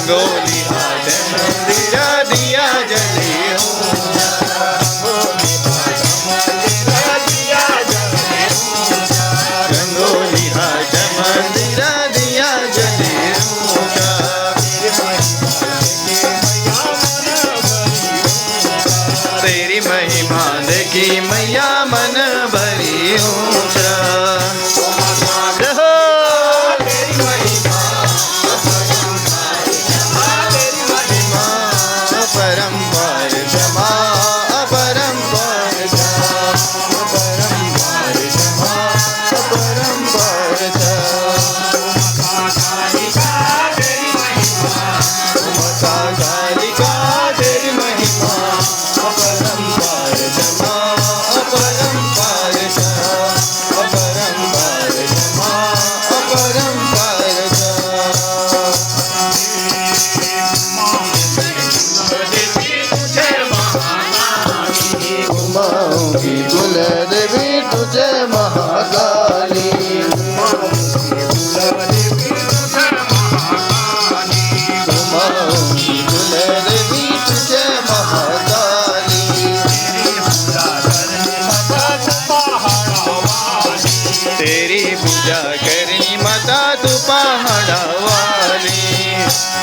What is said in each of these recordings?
रंगोली हाथ मंदिरा दिया जले ऊंचा, रंगोली हाथ मंदिरा दिया जले ऊंचा, तेरी महिमा देखी मैया मन भरी ऊंचा। कुलदेवी तुझे महाकाली, कुलदेवी तुझे महाकाली, तेरी पूजा करनी माता तू पहाड़ा वाली।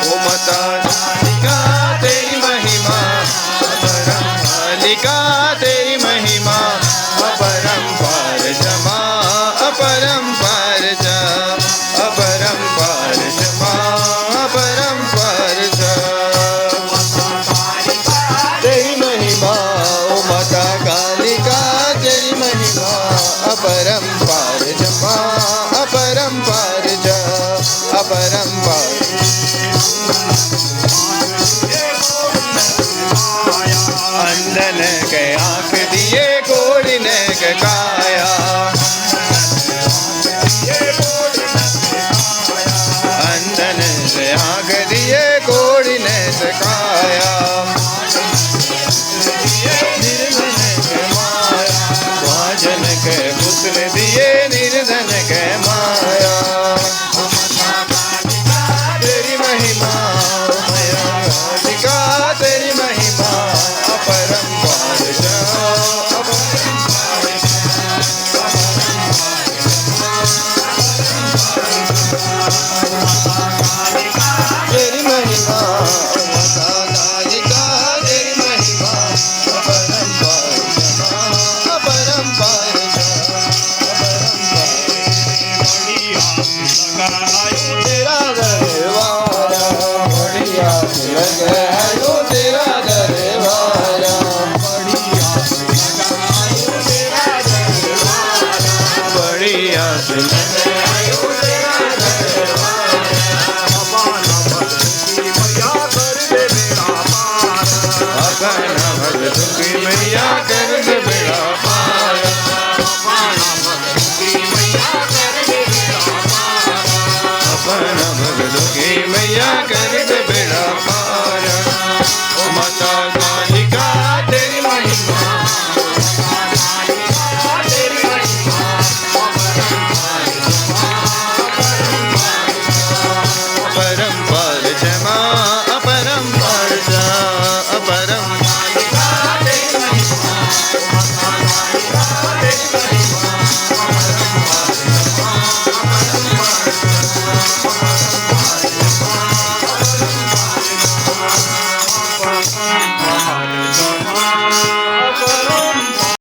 ओ माता कालिका तेरी महिमा कालिका तेरी महिमा अपरंपार जमा अपरंपार जा अपरंपार जमा अपरंपार जा, तेरी महिमा ओ माता कालिका तेरी महिमा अपरंपार जमा अपरंपार जा अपरंपार। अंधन के आँख दिए गोड़न के काया, अंधन से आँख दिए गोड़न से काया, निर्धन के माया महाजन के पुत्र दिए निर्धन के माया, तेरी महिमा तेरी महिमा अपरंपार जा तेरी महिमा माता कालिका तेरी महिमा अपरंपार अपरंपार तेरा दरबारा बढ़िया लगे तेरा दरबारा बढ़िया अपना भक्त की मैया